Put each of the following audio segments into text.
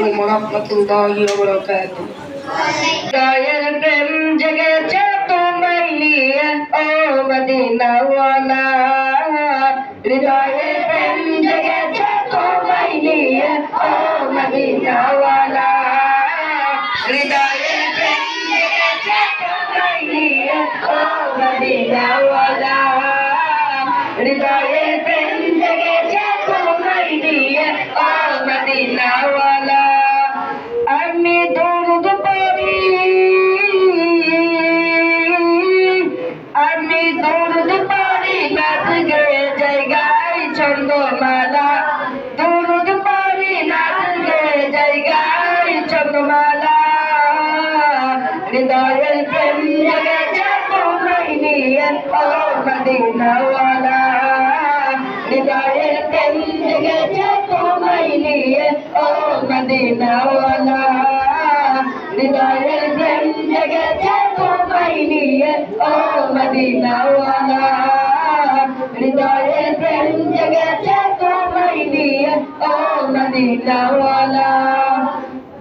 ওরহমাতুল্লাহি ওয়া বারাকাতুহু। দয়ার প্রেম জেগেছে তোমায় নিয়ে ও মদিনাওয়ালা, হৃদয়ের প্রেম জেগেছে তোমায় নিয়ে ও মদিনাওয়ালা, হৃদয়ের প্রেম জেগেছে তোমায় নিয়ে ও মদিনাওয়ালা, হৃদয়ের প্রেম জেগেছে তোমায় নিয়ে ও মদিনাওয়ালা। আমি দরুদ পড়ি, আমি দরুদ পড়ি নাচ গেয়ে জায়গায় চন্দ্রমালা, দরুদ পড়ি নাচ গেয়ে জায়গায় চন্দ্রমালা, হৃদয়ের প্রেম জেগেছে তোমায় নিয়ে ও মদিনাওয়ালা, হৃদয়ের প্রেম জেগেছে তোমায় নিয়ে ও মদিনাওয়ালা, হৃদয়ের প্রেম জেগেছে তোমায় নিয়ে ও মদিনাওয়ালা, হৃদয়ের প্রেম জেগেছে তোমায় নিয়ে ও মদিনাওয়ালা।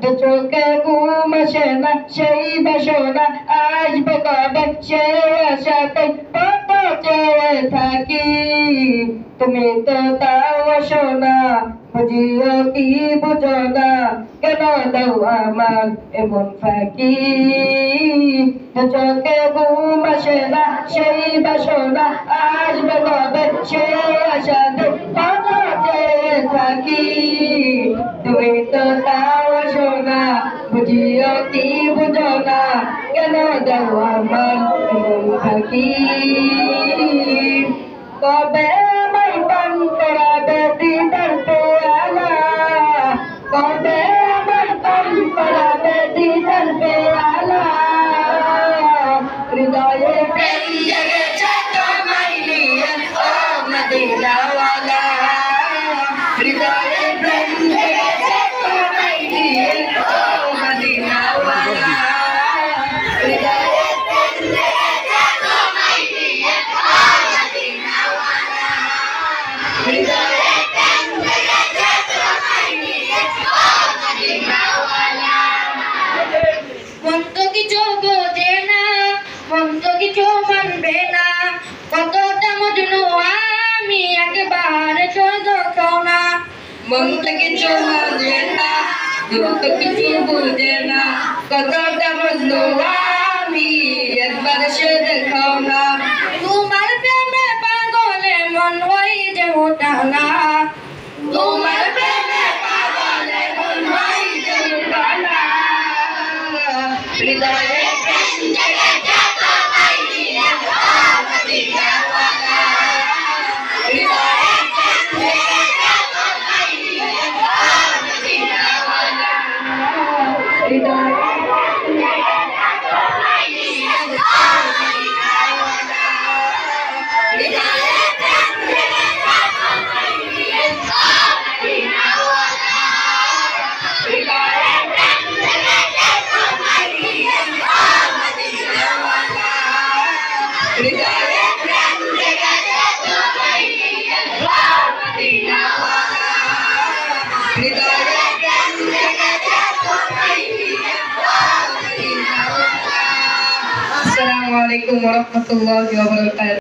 দু চোখে ঘুম আসে না সেই বাসনা আসবে কবে সে আশাতে কত চেয়ে থাকি, তুমি তো তাও আসো না বুঝিও কি বুঝো না কেন দাও আমার এমন ফাঁকি, চোখে ঘুম আসে না সেই বাসনা আসবে কবে সে আশাতে কত চেয়ে থাকি, তুমি তো তাও আসো না বুঝিও কি বুঝো না কেন দাও আমার এমন ফাঁকি, কবে আমায় পান করাবে দিদার পেয়ালা, কবে আমায় পান করাবে দিদার পেয়ালা, হৃদয়ে প্রেম জেগেছে তোমায় নিয়ে ও মদিনাওয়ালা, হৃদয়ে প্রেম জেগেছে তোমায় নিয়ে ও মদিনাওয়ালা, হৃদয়ে প্রেম জেগেছে তোমায় নিয়ে ও মদিনাওয়ালা, হৃদয়ে প্রেম জেগেছে তোমায় নিয়ে ও মদিনাওয়ালা। মন তো কিছু বোঝে না, মন তো কিছু মানবে না, কতটা মজনু আমি একেবারে সহ্য না, মন তো কিছু বোঝে না, মন তো কিছু বোঝে না, কতটা মজনু আমি একবারে সহ্য না, তোমার প্রেমে পাগলে মন হই যে ওঠানা, তোমার প্রেমে পাগলে মন হই যে ওঠানা, হৃদয়ে প্রেম জেগেছে তোমায় নিয়ে ও মদিনাওয়ালা, হৃদয়ে প্রেম জেগেছে তোমায় নিয়ে ও মদিনাওয়ালা, হৃদয়ে প্রেম জেগেছে তোমায় নিয়ে ও মদিনাওয়ালা, হৃদয়ে প্রেম জেগেছে তোমায় নিয়ে ও মদিনাওয়ালা, হৃদয়ে প্রেম জেগেছে তোমায় নিয়ে ও মদিনাওয়ালা, হৃদয়ে প্রেম জেগেছে তোমায় নিয়ে ও মদিনাওয়ালা, হৃদয়ে প্রেম জেগেছে তোমায় নিয়ে ও মদিনাওয়ালা। আসসালামু আলাইকুম ওয়া রাহমাতুল্লাহি ওয়া বারাকাতুহু।